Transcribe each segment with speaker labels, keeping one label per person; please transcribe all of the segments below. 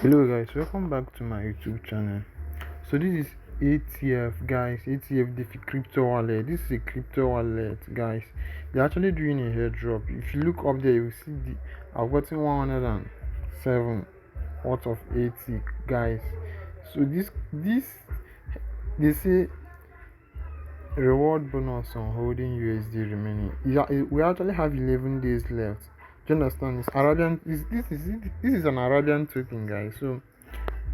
Speaker 1: Hello guys, welcome back to my YouTube channel. So this is ATF guys, ATF-Defi crypto wallet. This is a crypto wallet guys. They're actually doing a airdrop. If you look up there, you see I've gotten 107 out of 80 guys. So this they say reward bonus on holding USD remaining. We actually have 11 days left. Do you understand? It's Arabian. This is an Arabian token, guys. So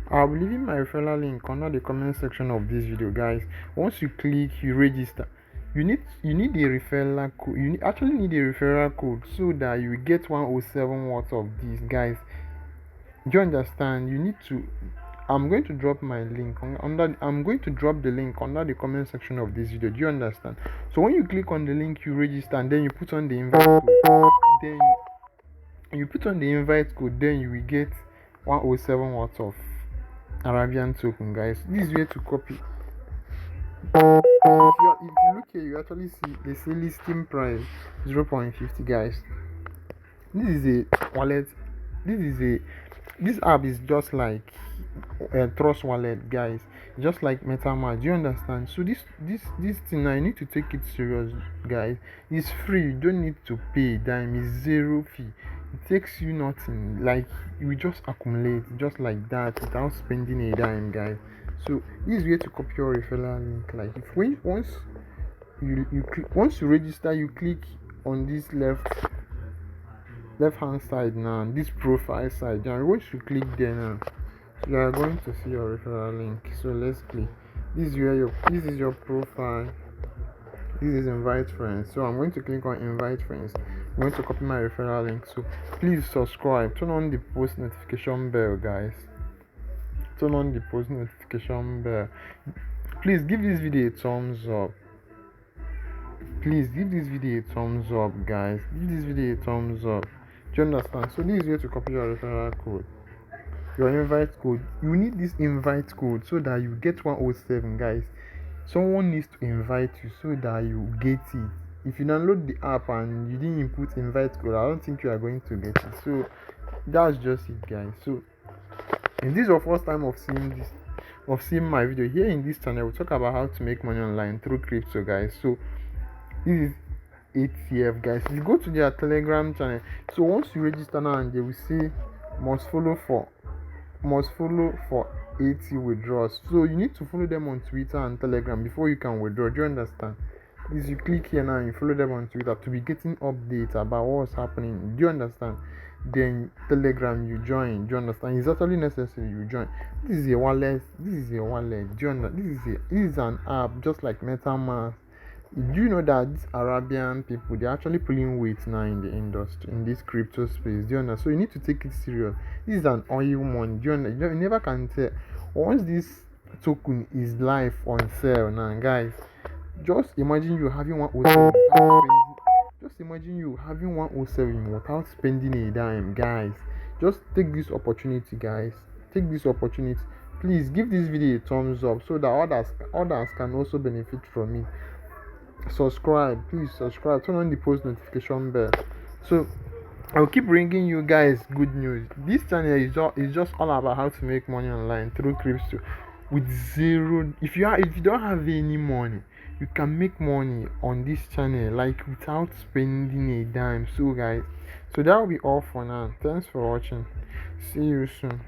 Speaker 1: I'll be leaving my referral link under the comment section of this video, guys. Once you click, you register. You need a referral code. Actually need a referral code so that you get 107 worth of this, guys. Do you understand? You need to. I'm going to drop my link under. I'm going to drop the link under the comment section of this video. Do you understand? So when you click on the link, you register and then you put on the invite code. Then you put on the invite code. Then you will get 107 worth of Arabian token, guys. This is where to copy. If you look here, you actually see they say listing price 0.50, guys. This is a wallet. This app is just like a trust wallet, guys. Just like MetaMask. Do you understand? So this thing now, you need to take it serious, guys. It's free. You don't need to pay a dime. It's zero fee. It takes you nothing. Like you just accumulate just like that without spending a dime, guys. So this is where to copy your referral link. Like if when once you register, you click on this left hand side now, this profile side. Now once you click there now, you are going to see your referral link. So let's click. This is your profile. This is invite friends. So I'm going to click on invite friends. I'm going to copy my referral link. So please subscribe, turn on the post notification bell, guys. Turn on the post notification bell. Please give this video a thumbs up. Please give this video a thumbs up, guys. Give this video a thumbs up. Do you understand? So this is where to copy your referral code, your invite code. You need this invite code so that you get 107, guys. Someone needs to invite you so that you get it. If you download the app and you didn't input invite code, I don't think you are going to get it. So that's just it, guys. So if this is your first time of seeing my video here in this channel, we talk about how to make money online through crypto, guys. So this is ATF, guys. If you go to their Telegram channel, so once you register now, and they will say must follow for 80 withdrawals. So you need to follow them on Twitter and Telegram before you can withdraw. Do you understand? Is you click here now, you follow them on Twitter to be getting updates about what's happening. Do you understand? Then Telegram, you join. Do you understand? It's actually necessary you join. This is a wallet. Do you understand? This is an app just like MetaMask. Do you know that these Arabian people, they're actually pulling weight now in the industry, in this crypto space? Do you understand? So you need to take it serious. This is an oil money. Do you understand? You never can tell. Once this token is live on sale now, guys, just imagine you having 107 without spending. Just imagine you having 107 without spending a dime, guys. Just take this opportunity, guys. Take this opportunity. Please give this video a thumbs up so that others can also benefit from it. Subscribe, please subscribe, turn on the post notification bell. So I'll keep bringing you guys good news. This channel is just all about how to make money online through crypto with zero. If you don't have any money, you can make money on this channel like without spending a dime. So guys, so that will be all for now. Thanks for watching. See you soon.